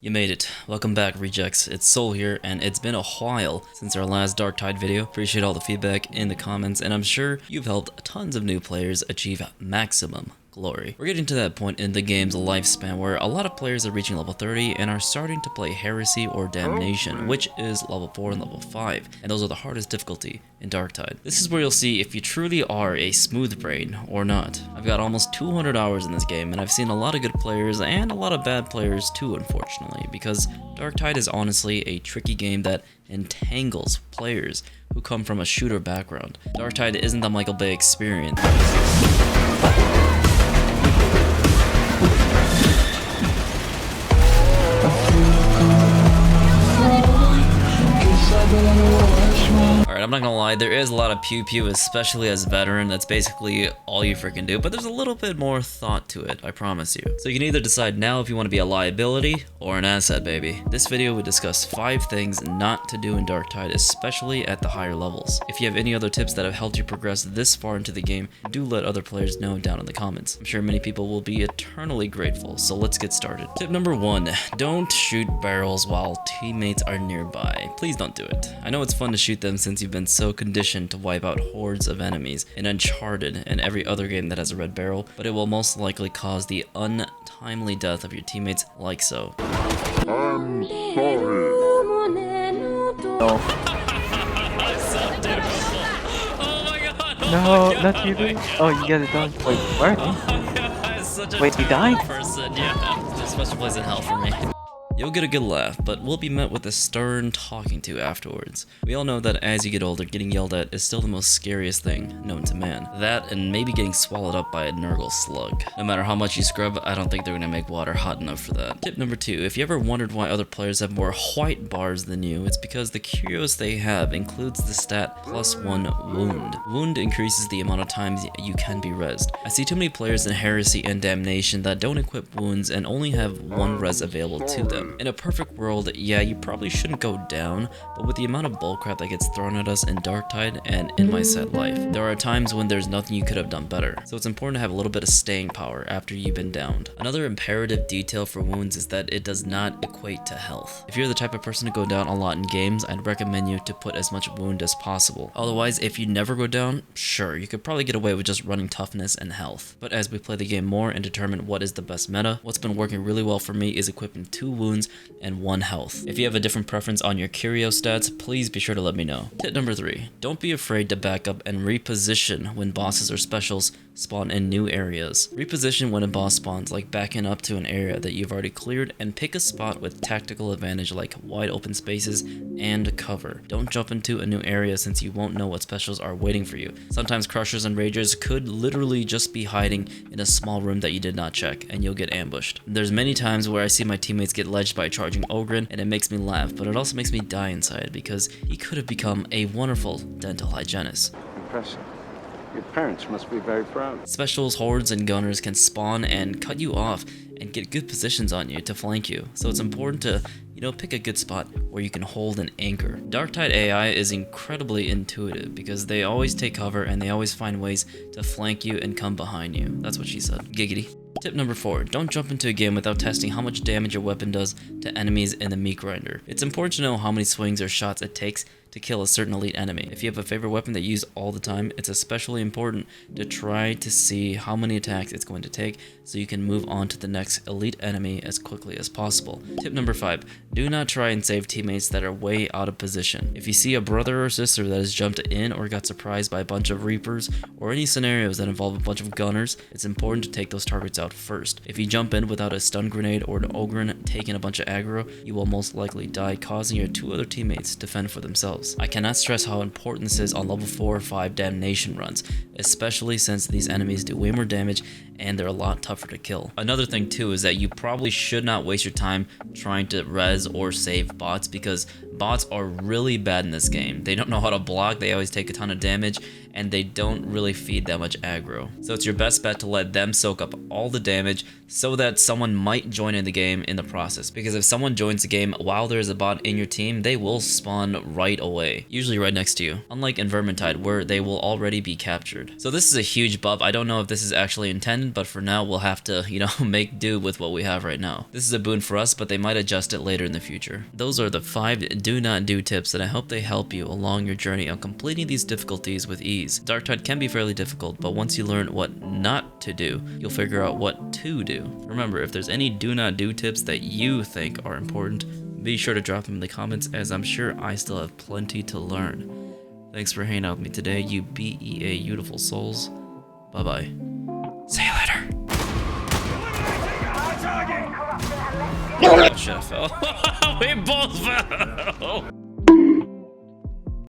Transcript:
You made it. Welcome back, Rejects. It's Sol here, and it's been a while since our last Darktide video. Appreciate all the feedback in the comments, and I'm sure you've helped tons of new players achieve maximum glory. We're getting to that point in the game's lifespan where a lot of players are reaching level 30 and are starting to play Heresy or Damnation, which is level 4 and level 5, and those are the hardest difficulty in Darktide. This is where you'll see if you truly are a smooth brain or not. I've got almost 200 hours in this game, and I've seen a lot of good players and a lot of bad players too, unfortunately, because Darktide is honestly a tricky game that entangles players who come from a shooter background. Darktide isn't the Michael Bay experience. Alright, I'm not gonna lie, there is a lot of pew pew, especially as a veteran. That's basically all you freaking do, but there's a little bit more thought to it, I promise you. So you can either decide now if you want to be a liability or an asset, baby. This video would discuss 5 things not to do in Darktide, especially at the higher levels. If you have any other tips that have helped you progress this far into the game, do let other players know down in the comments. I'm sure many people will be eternally grateful, so let's get started. Tip number 1, don't shoot barrels while teammates are nearby. Please don't do it. I know it's fun to shoot them since you've been so conditioned to wipe out hordes of enemies in Uncharted and every other game that has a red barrel, but it will most likely cause the untimely death of your teammates like so. I'm sorry. No. Oh my god! No, not you. Oh, you got it done. Wait, where? Wait, you died? Person, yeah. There's a special place in hell for me. You'll get a good laugh, but we'll be met with a stern talking to afterwards. We all know that as you get older, getting yelled at is still the most scariest thing known to man. That and maybe getting swallowed up by a Nurgle slug. No matter how much you scrub, I don't think they're gonna make water hot enough for that. Tip number 2, if you ever wondered why other players have more white bars than you, it's because the curios they have includes the stat +1 wound. Wound increases the amount of times you can be rezzed. I see too many players in Heresy and Damnation that don't equip wounds and only have 1 res available to them. In a perfect world, yeah, you probably shouldn't go down, but with the amount of bullcrap that gets thrown at us in Darktide and in my set life, there are times when there's nothing you could have done better. So it's important to have a little bit of staying power after you've been downed. Another imperative detail for wounds is that it does not equate to health. If you're the type of person to go down a lot in games, I'd recommend you to put as much wound as possible. Otherwise, if you never go down, sure, you could probably get away with just running toughness and health. But as we play the game more and determine what is the best meta, what's been working really well for me is equipping 2 wounds and 1 health. If you have a different preference on your curio stats, please be sure to let me know. Tip number 3, don't be afraid to back up and reposition when bosses or specials spawn in new areas. Reposition when a boss spawns, like backing up to an area that you've already cleared, and pick a spot with tactical advantage like wide open spaces and cover. Don't jump into a new area since you won't know what specials are waiting for you. Sometimes crushers and ragers could literally just be hiding in a small room that you did not check, and you'll get ambushed. There's many times where I see my teammates get ledged by charging Ogren, and it makes me laugh, but it also makes me die inside because he could have become a wonderful dental hygienist. Impressive. Your parents must be very proud. Specials, hordes, and gunners can spawn and cut you off and get good positions on you to flank you, so it's important to, pick a good spot where you can hold an anchor. Darktide AI is incredibly intuitive because they always take cover and they always find ways to flank you and come behind you. That's what she said. Giggity. Tip number 4, don't jump into a game without testing how much damage your weapon does to enemies in the meat grinder. It's important to know how many swings or shots it takes to kill a certain elite enemy. If you have a favorite weapon that you use all the time, it's especially important to try to see how many attacks it's going to take so you can move on to the next elite enemy as quickly as possible. Tip number 5, do not try and save teammates that are way out of position. If you see a brother or sister that has jumped in or got surprised by a bunch of Reapers or any scenarios that involve a bunch of gunners, it's important to take those targets out first. If you jump in without a stun grenade or an Ogren taking a bunch of aggro, you will most likely die, causing your 2 other teammates to fend for themselves. I cannot stress how important this is on level 4 or 5 Damnation runs, especially since these enemies do way more damage and they're a lot tougher to kill. Another thing too is that you probably should not waste your time trying to res or save bots because bots are really bad in this game. They don't know how to block, they always take a ton of damage, and they don't really feed that much aggro. So it's your best bet to let them soak up all the damage so that someone might join in the game in the process. Because if someone joins the game while there's a bot in your team, they will spawn right away, usually right next to you, unlike in Vermintide where they will already be captured. So this is a huge buff. I don't know if this is actually intended, but for now we'll have to, you know, make do with what we have right now. This is a boon for us, but they might adjust it later in the future. Those are the 5 do not do tips, and I hope they help you along your journey on completing these difficulties with ease. Darktide can be fairly difficult, but once you learn what not to do, you'll figure out what to do. Remember, if there's any do not do tips that you think are important, be sure to drop them in the comments, as I'm sure I still have plenty to learn. Thanks for hanging out with me today, you BEA beautiful souls. Bye bye. See you later. Should have fell. We both fell.